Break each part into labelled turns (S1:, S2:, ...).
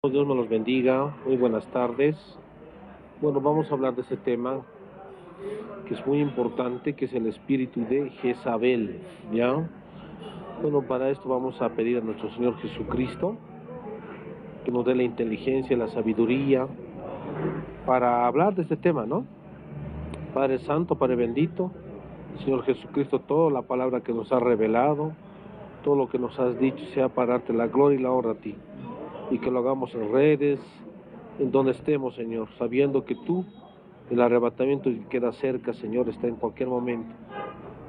S1: Dios me los bendiga, muy buenas tardes. Bueno, vamos a hablar de este tema que es muy importante, que es el espíritu de Jezabel, ¿ya? Bueno, para esto vamos a pedir a nuestro Señor Jesucristo que nos dé la inteligencia y la sabiduría para hablar de este tema, ¿no? Padre Santo, Padre bendito, Señor Jesucristo, toda la palabra que nos has revelado, todo lo que nos has dicho sea para darte la gloria y la honra a ti, y que lo hagamos en redes, en donde estemos, Señor, sabiendo que tú, el arrebatamiento que queda cerca, Señor, está en cualquier momento.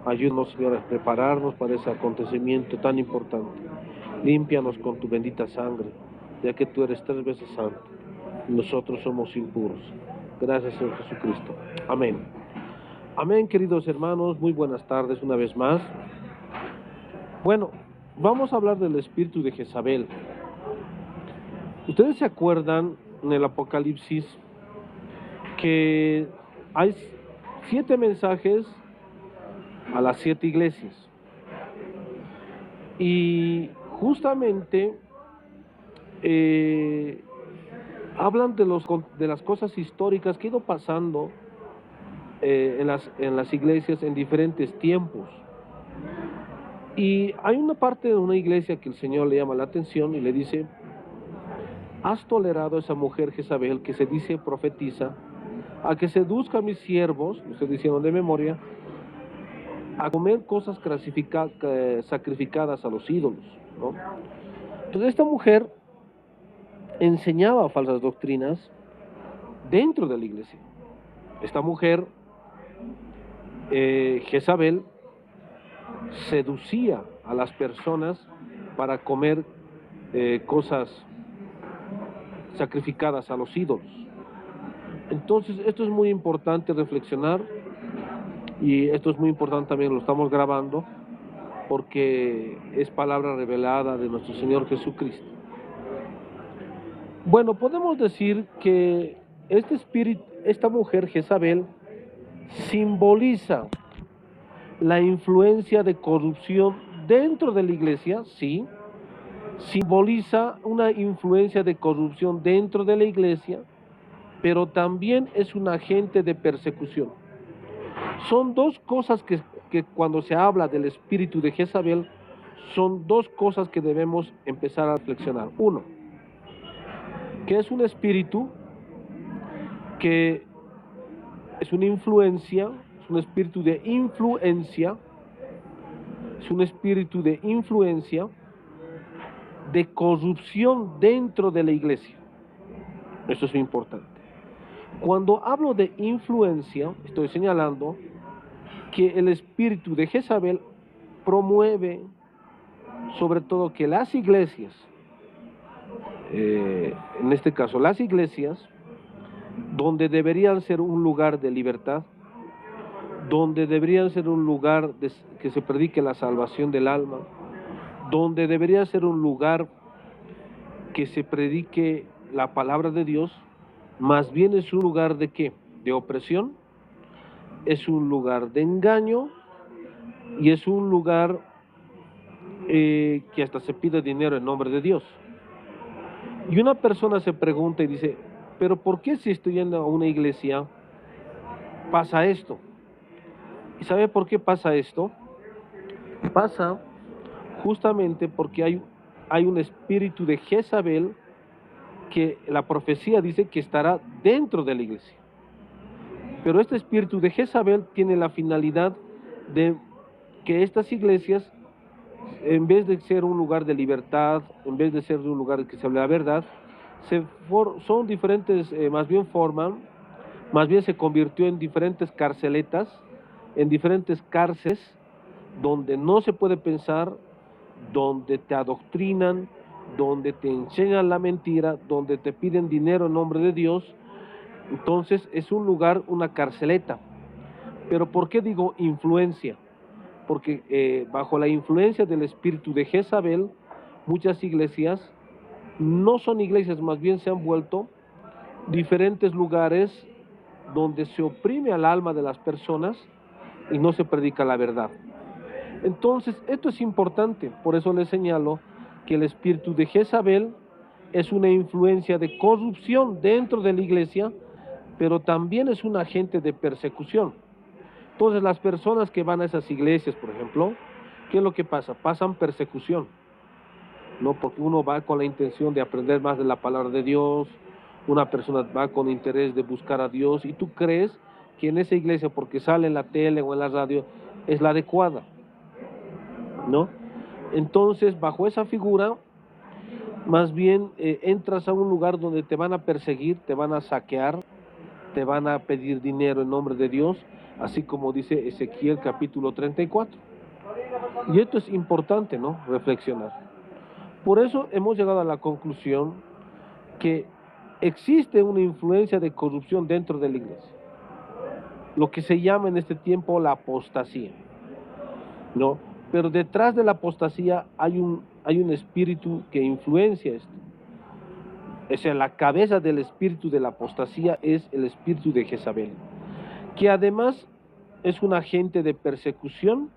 S1: Ayúdanos, Señor, a prepararnos para ese acontecimiento tan importante. Límpianos con tu bendita sangre, ya que tú eres 3 veces santo y nosotros somos impuros. Gracias, Señor Jesucristo. Amén. Amén, queridos hermanos, muy buenas tardes una vez más. Bueno, vamos a hablar del espíritu de Jezabel. ¿Ustedes se acuerdan en el Apocalipsis que hay 7 mensajes a las 7 iglesias? Y justamente hablan de las cosas históricas que ha ido pasando en las iglesias en diferentes tiempos. Y hay una parte de una iglesia que el Señor le llama la atención y le dice: has tolerado a esa mujer Jezabel, que se dice profetiza, a que seduzca a mis siervos, lo estoy diciendo de memoria, a comer cosas sacrificadas a los ídolos, ¿no? Entonces esta mujer enseñaba falsas doctrinas dentro de la iglesia. Esta mujer, Jezabel, seducía a las personas para comer cosas sacrificadas a los ídolos. Entonces esto es muy importante reflexionar, y esto es muy importante también, lo estamos grabando porque es palabra revelada de nuestro Señor Jesucristo. Bueno, podemos decir que este espíritu, esta mujer Jezabel, simboliza la influencia de corrupción dentro de la iglesia, sí, simboliza una influencia de corrupción dentro de la iglesia, pero también es un agente de persecución. Son dos cosas que cuando se habla del espíritu de Jezabel, son dos cosas que debemos empezar a reflexionar. Uno, que es un espíritu que es una influencia, es un espíritu de influencia, es un espíritu de influencia, de corrupción dentro de la iglesia. Eso es importante. Cuando hablo de influencia, estoy señalando que el espíritu de Jezabel promueve, sobre todo, que las iglesias, en este caso las iglesias, donde deberían ser un lugar de libertad, donde deberían ser un lugar que se predique la salvación del alma, donde debería ser un lugar que se predique la palabra de Dios, más bien es un lugar de ¿qué? De opresión, es un lugar de engaño y es un lugar que hasta se pide dinero en nombre de Dios. Y una persona se pregunta y dice: pero ¿por qué si estoy yendo a una iglesia pasa esto? ¿Y sabe por qué pasa esto? Pasa justamente porque hay un espíritu de Jezabel que la profecía dice que estará dentro de la iglesia. Pero este espíritu de Jezabel tiene la finalidad de que estas iglesias, en vez de ser un lugar de libertad, en vez de ser un lugar que se hable la verdad, son diferentes, más bien se convirtió en diferentes carceletas, en diferentes cárceles, donde no se puede pensar, donde te adoctrinan, donde te enseñan la mentira, donde te piden dinero en nombre de Dios. Entonces es un lugar, una carceleta. Pero ¿por qué digo influencia? Porque bajo la influencia del espíritu de Jezabel, muchas iglesias no son iglesias, más bien se han vuelto diferentes lugares donde se oprime al alma de las personas y no se predica la verdad. Entonces, esto es importante, por eso les señalo que el espíritu de Jezabel es una influencia de corrupción dentro de la iglesia, pero también es un agente de persecución. Entonces las personas que van a esas iglesias, por ejemplo, ¿qué es lo que pasa? Pasan persecución, ¿no? Porque uno va con la intención de aprender más de la palabra de Dios, una persona va con interés de buscar a Dios, y tú crees que en esa iglesia, porque sale en la tele o en la radio, es la adecuada, ¿no? Entonces, bajo esa figura, más bien entras a un lugar donde te van a perseguir, te van a saquear, te van a pedir dinero en nombre de Dios, así como dice Ezequiel capítulo 34. Y esto es importante, ¿no? Reflexionar. Por eso hemos llegado a la conclusión que existe una influencia de corrupción dentro de la iglesia, lo que se llama en este tiempo la apostasía, ¿no? Pero detrás de la apostasía hay un espíritu que influencia esto. O sea, la cabeza del espíritu de la apostasía es el espíritu de Jezabel, que además es un agente de persecución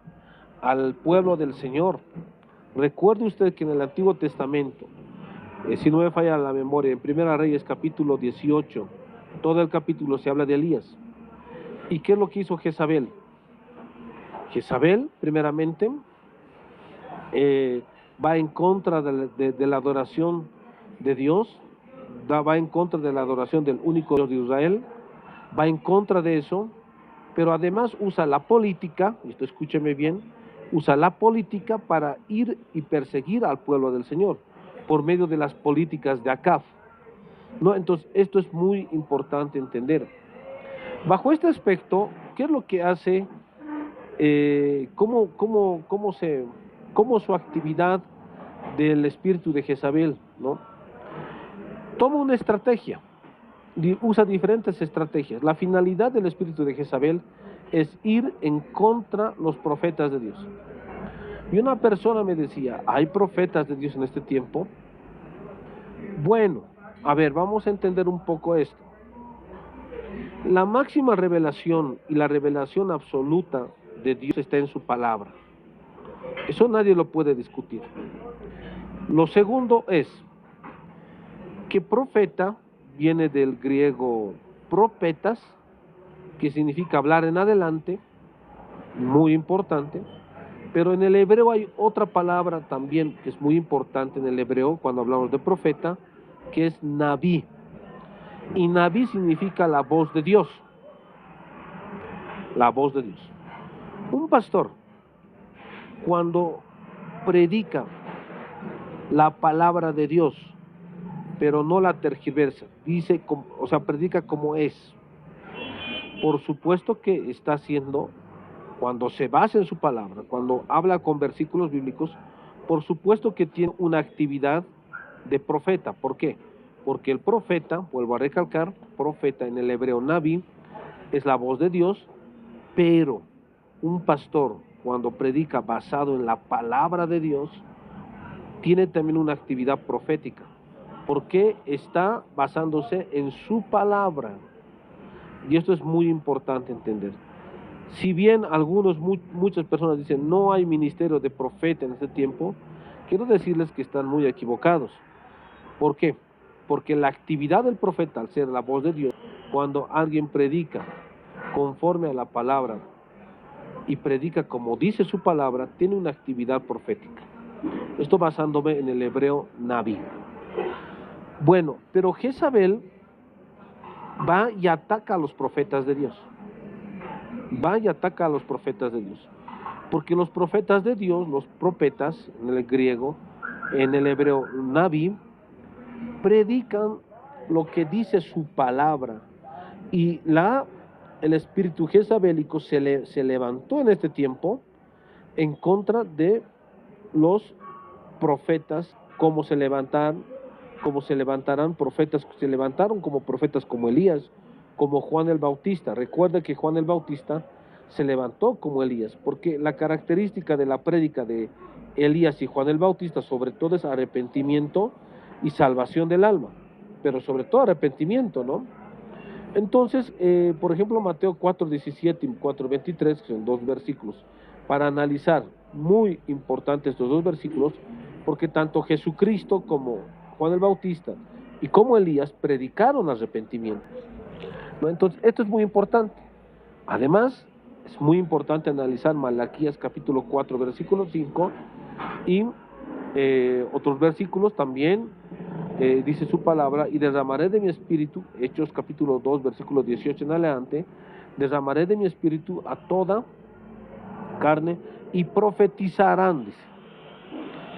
S1: al pueblo del Señor. Recuerde usted que en el Antiguo Testamento, si no me falla la memoria, en Primera Reyes capítulo 18, todo el capítulo se habla de Elías. ¿Y qué es lo que hizo Jezabel? Jezabel, primeramente, va en contra de la adoración de Dios, va en contra de la adoración del único Dios de Israel, va en contra de eso, pero además usa la política, y esto escúcheme bien, usa la política para ir y perseguir al pueblo del Señor, por medio de las políticas de Acab, ¿no? Entonces, esto es muy importante entender. Bajo este aspecto, ¿qué es lo que hace, cómo su actividad del espíritu de Jezabel, ¿no? Toma una estrategia, usa diferentes estrategias. La finalidad del espíritu de Jezabel es ir en contra de los profetas de Dios. Y una persona me decía, ¿hay profetas de Dios en este tiempo? Bueno, a ver, vamos a entender un poco esto. La máxima revelación y la revelación absoluta de Dios está en su palabra. Eso nadie lo puede discutir. Lo segundo es que profeta viene del griego profetas, que significa hablar en adelante, muy importante, pero en el hebreo hay otra palabra también que es muy importante en el hebreo cuando hablamos de profeta, que es Naví. Y Naví significa la voz de Dios. La voz de Dios. Un pastor, cuando predica la palabra de Dios, pero no la tergiversa, dice, o sea, predica como es. Por supuesto que está haciendo, cuando se basa en su palabra, cuando habla con versículos bíblicos, por supuesto que tiene una actividad de profeta. ¿Por qué? Porque el profeta, vuelvo a recalcar, profeta en el hebreo Naví, es la voz de Dios, pero un pastor, cuando predica basado en la palabra de Dios, tiene también una actividad profética, porque está basándose en su palabra. Y esto es muy importante entender. Si bien muchas personas dicen no hay ministerio de profeta en este tiempo, quiero decirles que están muy equivocados. ¿Por qué? Porque la actividad del profeta, al ser la voz de Dios, cuando alguien predica conforme a la palabra y predica como dice su palabra, tiene una actividad profética. Esto basándome en el hebreo Naví. Bueno, pero Jezabel va y ataca a los profetas de Dios. Va y ataca a los profetas de Dios. Porque los profetas de Dios, los profetas, en el griego, en el hebreo Naví, predican lo que dice su palabra. Y el espíritu jezabélico se levantó en este tiempo en contra de los profetas, como se levantarán profetas, se levantaron como profetas como Elías, como Juan el Bautista. Recuerda que Juan el Bautista se levantó como Elías, porque la característica de la prédica de Elías y Juan el Bautista sobre todo es arrepentimiento y salvación del alma, pero sobre todo arrepentimiento, ¿no? Entonces, por ejemplo, Mateo 4:17 y 4:23, que son dos versículos, para analizar, muy importantes estos dos versículos, porque tanto Jesucristo como Juan el Bautista y como Elías predicaron arrepentimiento, ¿no? Entonces, esto es muy importante. Además, es muy importante analizar Malaquías capítulo 4, versículo 5 y otros versículos también. Dice su palabra, y derramaré de mi espíritu, Hechos capítulo 2, versículo 18 en adelante, derramaré de mi espíritu a toda carne y profetizarán, dice,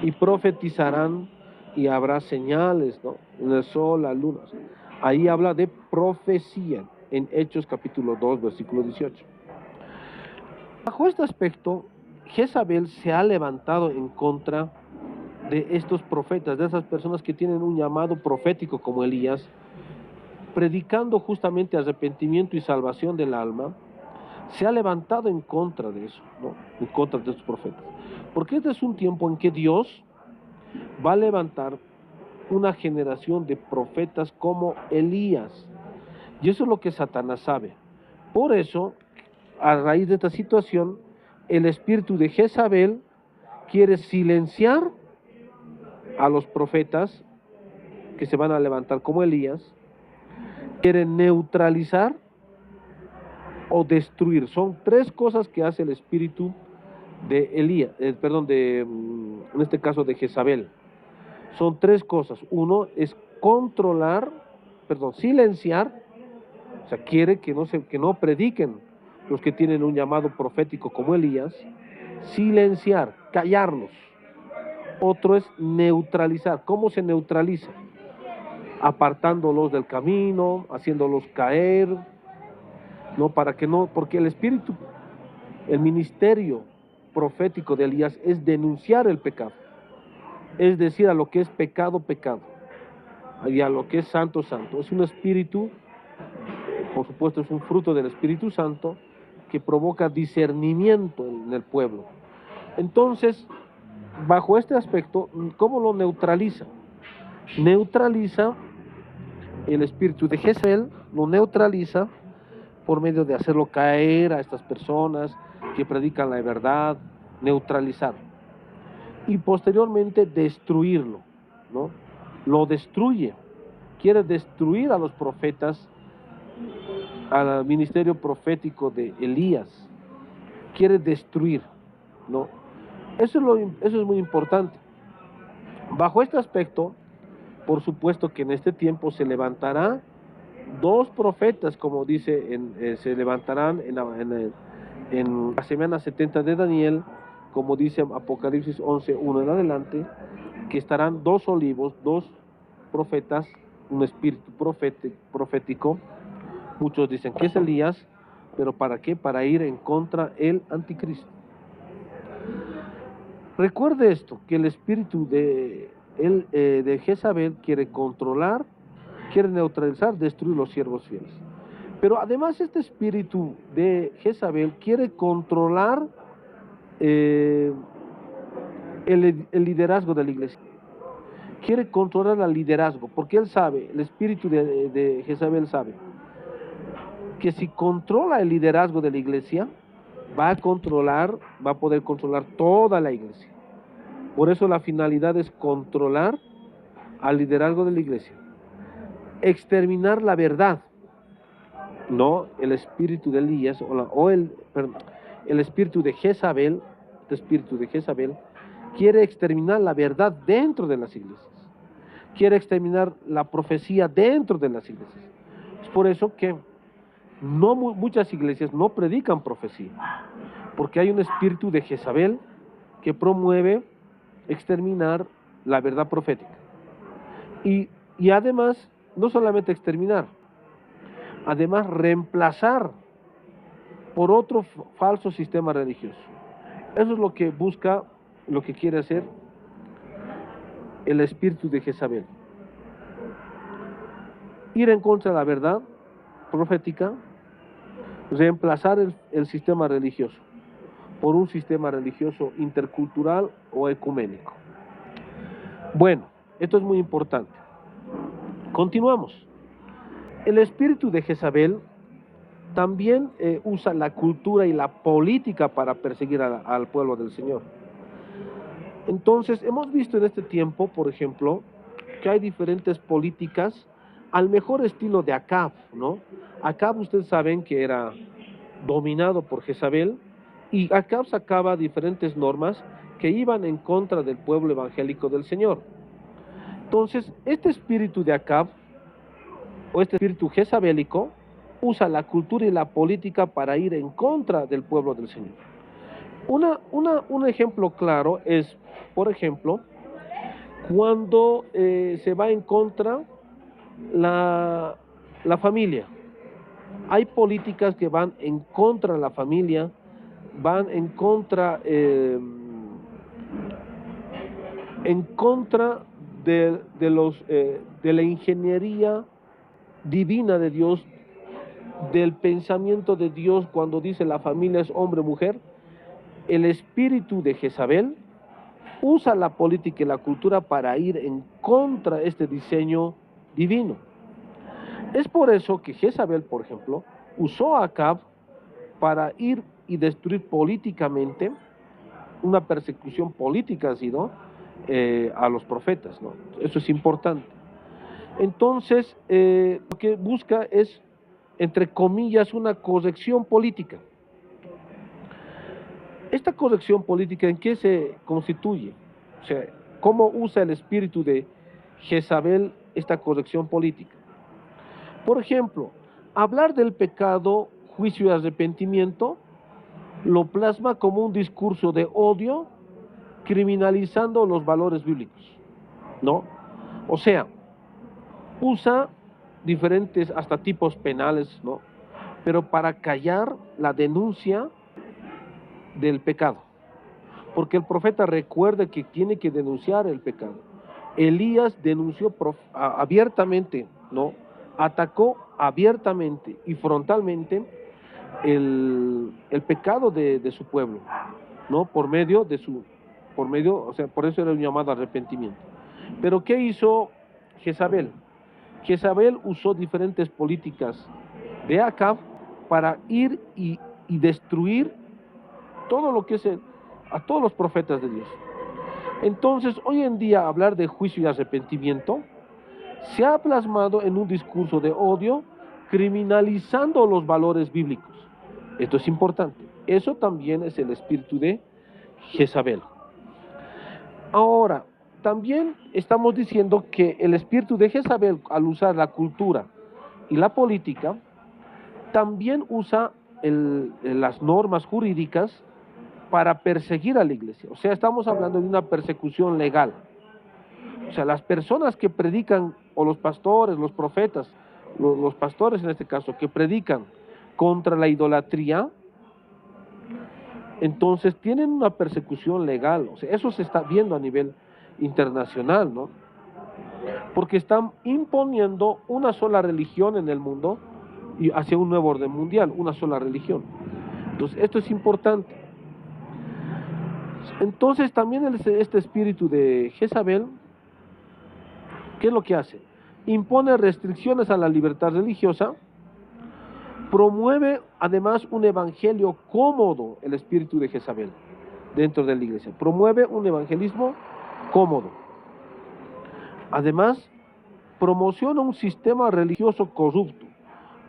S1: y profetizarán y habrá señales, ¿no? En el sol, la luna. Ahí habla de profecía en Hechos capítulo 2, versículo 18. Bajo este aspecto, Jezabel se ha levantado en contra de estos profetas, de esas personas que tienen un llamado profético como Elías, predicando justamente arrepentimiento y salvación del alma. Se ha levantado en contra de eso, ¿no? En contra de estos profetas. Porque este es un tiempo en que Dios va a levantar una generación de profetas como Elías. Y eso es lo que Satanás sabe. Por eso, a raíz de esta situación, el espíritu de Jezabel quiere silenciar a los profetas que se van a levantar como Elías, quiere neutralizar o destruir. Son tres cosas que hace el espíritu de Elías, en este caso de Jezabel. Son tres cosas. Uno es silenciar, o sea, quiere que no prediquen los que tienen un llamado profético como Elías, silenciar, callarlos. Otro es neutralizar. ¿Cómo se neutraliza? Apartándolos del camino, haciéndolos caer, no, porque el ministerio profético de Elías es denunciar el pecado, es decir, a lo que es pecado, pecado, y a lo que es santo, santo. Es un espíritu, por supuesto, es un fruto del Espíritu Santo que provoca discernimiento en el pueblo. Entonces, bajo este aspecto, ¿cómo lo neutraliza? Neutraliza el espíritu de Jezabel, lo neutraliza por medio de hacerlo caer a estas personas que predican la verdad, neutralizar. Y posteriormente destruirlo, ¿no? Lo destruye. Quiere destruir a los profetas, al ministerio profético de Elías. Quiere destruir, ¿no? Eso es muy importante. Bajo este aspecto, por supuesto que en este tiempo se levantará dos profetas, como dice, se levantarán en la semana 70 de Daniel, como dice Apocalipsis 11:1 en adelante, que estarán dos olivos, dos profetas, un espíritu profético. Muchos dicen que es Elías, pero ¿para qué? Para ir en contra del anticristo. Recuerde esto, que el espíritu de Jezabel quiere controlar, quiere neutralizar, destruir los siervos fieles. Pero además este espíritu de Jezabel quiere controlar el liderazgo de la iglesia. Quiere controlar el liderazgo, porque él sabe, el espíritu de Jezabel sabe, que si controla el liderazgo de la iglesia, va a poder controlar toda la iglesia. Por eso la finalidad es controlar al liderazgo de la iglesia, exterminar la verdad, no el espíritu de Elías el espíritu de Jezabel. Este espíritu de Jezabel quiere exterminar la verdad dentro de las iglesias, quiere exterminar la profecía dentro de las iglesias. Es por eso que muchas iglesias no predican profecía, porque hay un espíritu de Jezabel que promueve exterminar la verdad profética. Y además, no solamente exterminar, además reemplazar por otro falso sistema religioso. Eso es lo que busca, lo que quiere hacer el espíritu de Jezabel. Ir en contra de la verdad profética, reemplazar el sistema religioso por un sistema religioso intercultural o ecuménico. Bueno, esto es muy importante. Continuamos. El espíritu de Jezabel también usa la cultura y la política para perseguir al pueblo del Señor. Entonces, hemos visto en este tiempo, por ejemplo, que hay diferentes políticas al mejor estilo de Acab, ¿no? Acab, ustedes saben que era dominado por Jezabel, y Acab sacaba diferentes normas que iban en contra del pueblo evangélico del Señor. Entonces, este espíritu de Acab, o este espíritu jezabélico, usa la cultura y la política para ir en contra del pueblo del Señor. Un ejemplo claro es, por ejemplo, cuando se va en contra la familia. Hay políticas que van en contra de la familia, van en contra de la ingeniería divina de Dios, del pensamiento de Dios cuando dice la familia es hombre-mujer. El espíritu de Jezabel usa la política y la cultura para ir en contra de este diseño divino. Es por eso que Jezabel, por ejemplo, usó a Acab para ir y destruir políticamente, una persecución política ha sido a los profetas, ¿no? Eso es importante. Entonces, lo que busca es, entre comillas, una corrección política. ¿Esta corrección política en qué se constituye? O sea, ¿cómo usa el espíritu de Jezabel esta corrección política? Por ejemplo, hablar del pecado, juicio y arrepentimiento lo plasma como un discurso de odio, criminalizando los valores bíblicos, ¿no? O sea, usa diferentes hasta tipos penales, ¿no? Pero para callar la denuncia del pecado. Porque el profeta recuerda que tiene que denunciar el pecado. Elías denunció abiertamente, ¿no? Atacó abiertamente y frontalmente el pecado de su pueblo, ¿no? Por medio, o sea, por eso era un llamado a arrepentimiento. Pero ¿qué hizo Jezabel? Jezabel usó diferentes políticas de Acab para ir y destruir todo lo que es a todos los profetas de Dios. Entonces, hoy en día hablar de juicio y arrepentimiento se ha plasmado en un discurso de odio, criminalizando los valores bíblicos. Esto es importante. Eso también es el espíritu de Jezabel. Ahora, también estamos diciendo que el espíritu de Jezabel, al usar la cultura y la política, también usa las normas jurídicas para perseguir a la iglesia. O sea, estamos hablando de una persecución legal. O sea, las personas que predican, o los pastores, los profetas, los pastores en este caso, que predican contra la idolatría, entonces tienen una persecución legal. O sea, eso se está viendo a nivel internacional, ¿no? Porque están imponiendo una sola religión en el mundo y hacia un nuevo orden mundial, una sola religión. Entonces, esto es importante. Entonces, también este espíritu de Jezabel, ¿qué es lo que hace? Impone restricciones a la libertad religiosa, promueve además un evangelio cómodo, el espíritu de Jezabel, dentro de la iglesia. Promueve un evangelismo cómodo. Además, promociona un sistema religioso corrupto.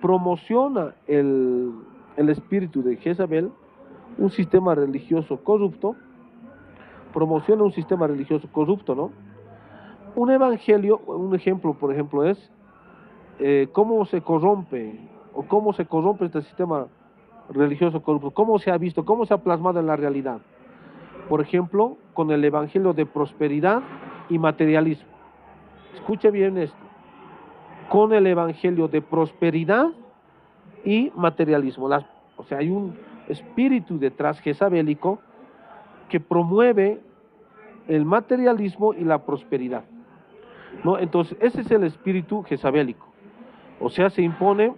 S1: Promociona el espíritu de Jezabel, un sistema religioso corrupto. Promociona un sistema religioso corrupto, ¿no? Un evangelio, un ejemplo, por ejemplo, es cómo se corrompe este sistema religioso corrupto, cómo se ha visto, cómo se ha plasmado en la realidad. Por ejemplo, con el evangelio de prosperidad y materialismo. Escuche bien esto. Con el evangelio de prosperidad y materialismo. O sea, hay un espíritu detrás jezabélico que promueve el materialismo y la prosperidad, ¿no? Entonces, ese es el espíritu jezabélico. O sea, se impone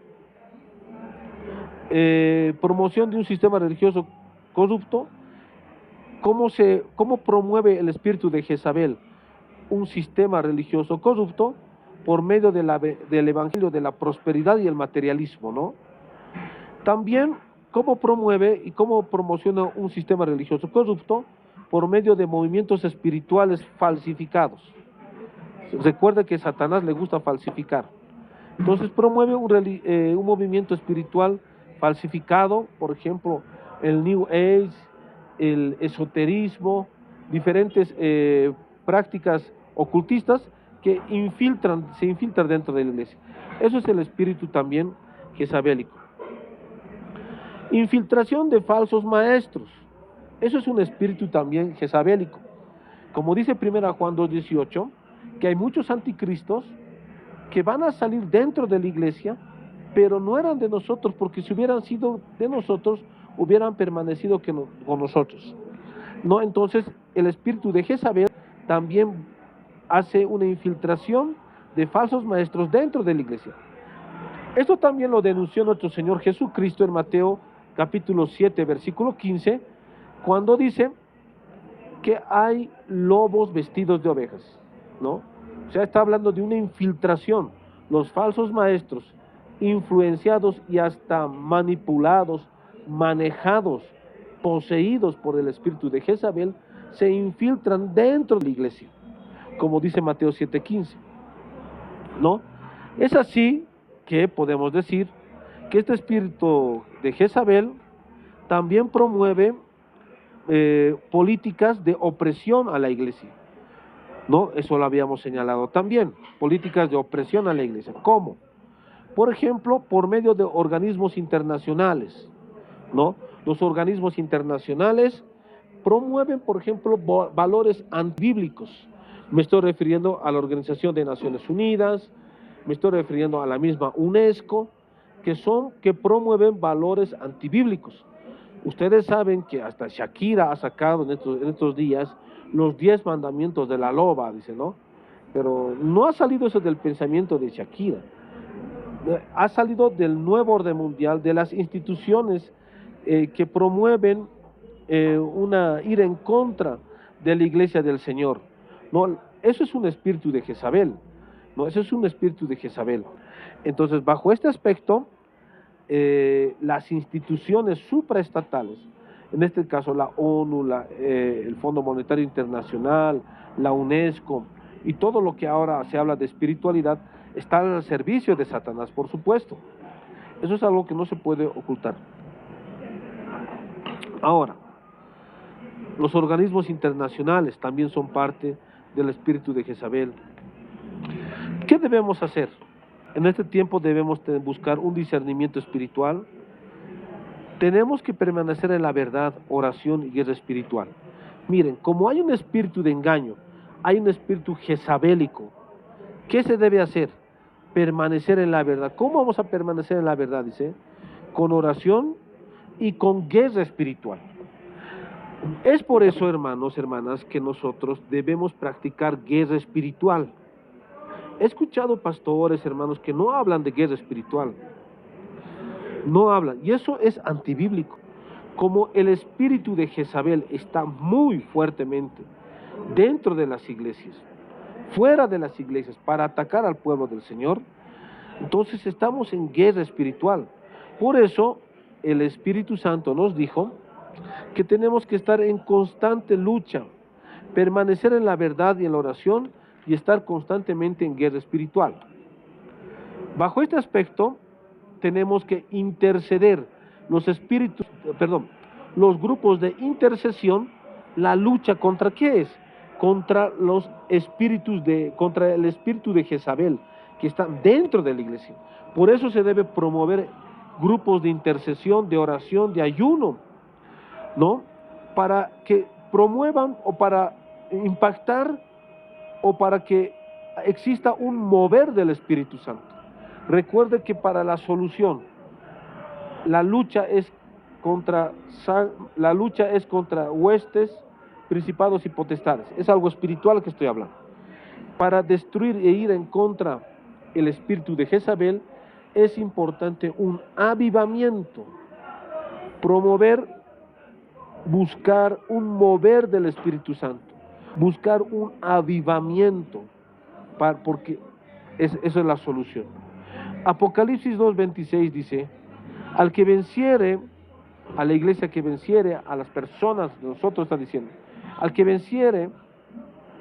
S1: promoción de un sistema religioso corrupto. ¿Cómo promueve el espíritu de Jezabel un sistema religioso corrupto? Por medio del evangelio de la prosperidad y el materialismo, ¿no? También, ¿cómo promueve y cómo promociona un sistema religioso corrupto? Por medio de movimientos espirituales falsificados. Recuerde que a Satanás le gusta falsificar. Entonces promueve un movimiento espiritual falsificado, por ejemplo, el New Age, el esoterismo, diferentes prácticas ocultistas que se infiltran dentro de la iglesia. Eso es el espíritu también jezabélico. Infiltración de falsos maestros. Eso es un espíritu también jezabélico. Como dice 1 Juan 2:18, que hay muchos anticristos que van a salir dentro de la iglesia, pero no eran de nosotros, porque si hubieran sido de nosotros, hubieran permanecido con nosotros. ¿No? Entonces, el espíritu de Jezabel también hace una infiltración de falsos maestros dentro de la iglesia. Esto también lo denunció nuestro Señor Jesucristo en Mateo capítulo 7, versículo 15, cuando dice que hay lobos vestidos de ovejas, ¿no? O sea, está hablando de una infiltración. Los falsos maestros, influenciados y hasta manipulados, manejados, poseídos por el espíritu de Jezabel, se infiltran dentro de la iglesia, como dice Mateo 7:15, ¿no? Es así que podemos decir que este espíritu de Jezabel también promueve políticas de opresión a la iglesia, ¿no? Eso lo habíamos señalado también, políticas de opresión a la iglesia. ¿Cómo? Por ejemplo, por medio de organismos internacionales, ¿no? Los organismos internacionales promueven, por ejemplo, valores antibíblicos. Me estoy refiriendo a la Organización de Naciones Unidas, me estoy refiriendo a la misma UNESCO, que promueven valores antibíblicos. Ustedes saben que hasta Shakira ha sacado en estos días los 10 mandamientos de la loba, dice, ¿no? Pero no ha salido eso del pensamiento de Shakira, ha salido del nuevo orden mundial, de las instituciones que promueven ir en contra de la iglesia del Señor, ¿no? Eso es un espíritu de Jezabel, ¿no? Eso es un espíritu de Jezabel. Entonces, bajo este aspecto, las instituciones supraestatales, en este caso la ONU, el Fondo Monetario Internacional, la UNESCO y todo lo que ahora se habla de espiritualidad, están al servicio de Satanás, por supuesto. Eso es algo que no se puede ocultar. Ahora, los organismos internacionales también son parte del espíritu de Jezabel. ¿Qué debemos hacer? En este tiempo debemos buscar un discernimiento espiritual. Tenemos que permanecer en la verdad, oración y guerra espiritual. Miren, como hay un espíritu de engaño, hay un espíritu jezabélico, ¿qué se debe hacer? Permanecer en la verdad. ¿Cómo vamos a permanecer en la verdad? Dice, con oración y con guerra espiritual. Es por eso, hermanos, hermanas, que nosotros debemos practicar guerra espiritual. He escuchado pastores, hermanos, que no hablan de guerra espiritual. No hablan, y eso es antibíblico. Como el espíritu de Jezabel está muy fuertemente dentro de las iglesias, fuera de las iglesias, para atacar al pueblo del Señor, entonces estamos en guerra espiritual. Por eso el Espíritu Santo nos dijo que tenemos que estar en constante lucha, permanecer en la verdad y en la oración y estar constantemente en guerra espiritual. Bajo este aspecto tenemos que interceder. Los grupos de intercesión, la lucha ¿contra qué es? Contra contra el espíritu de Jezabel, que están dentro de la iglesia. Por eso se debe promover grupos de intercesión, de oración, de ayuno, ¿no? Para que promuevan o para impactar o para que exista un mover del Espíritu Santo. Recuerde que para la solución, la lucha es contra huestes, principados y potestades. Es algo espiritual que estoy hablando. Para destruir e ir en contra el espíritu de Jezabel, es importante un avivamiento, buscar un mover del Espíritu Santo, buscar un avivamiento, porque eso es la solución. Apocalipsis 2:26 dice, al que venciere, a la iglesia que venciere, a las personas, nosotros está diciendo, al que venciere,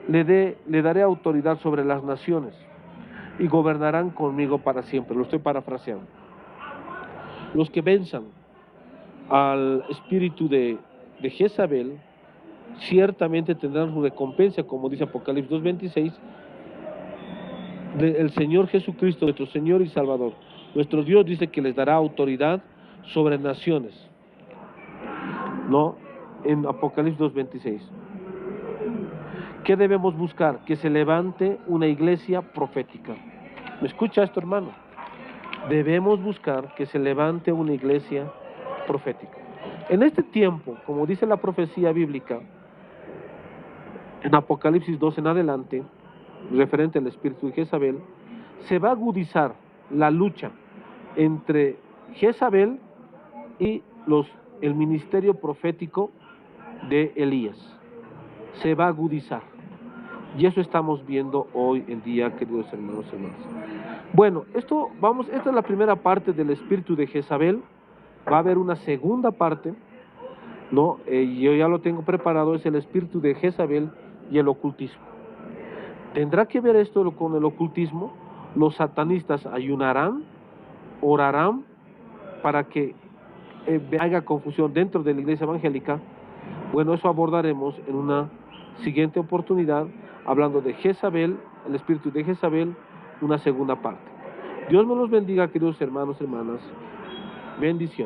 S1: le daré autoridad sobre las naciones y gobernarán conmigo para siempre. Lo estoy parafraseando. Los que venzan al espíritu de Jezabel ciertamente tendrán su recompensa, como dice Apocalipsis 2:26. El Señor Jesucristo, nuestro Señor y Salvador, nuestro Dios, dice que les dará autoridad sobre naciones, ¿no? En Apocalipsis 2:26. ¿Qué debemos buscar? Que se levante una iglesia profética. ¿Me escucha esto, hermano? Debemos buscar que se levante una iglesia profética. En este tiempo, como dice la profecía bíblica, en Apocalipsis 2 en adelante, referente al espíritu de Jezabel, se va a agudizar la lucha entre Jezabel y el ministerio profético de Elías. Se va a agudizar. Y eso estamos viendo hoy en día, queridos hermanos y hermanas. Bueno, esta es la primera parte del espíritu de Jezabel. Va a haber una segunda parte, ¿no? Yo ya lo tengo preparado, es el espíritu de Jezabel y el ocultismo. ¿Tendrá que ver esto con el ocultismo? Los satanistas ayunarán, orarán para que haya confusión dentro de la iglesia evangélica. Bueno, eso abordaremos en una siguiente oportunidad, hablando de Jezabel, el espíritu de Jezabel, una segunda parte. Dios me los bendiga, queridos hermanos y hermanas. Bendiciones.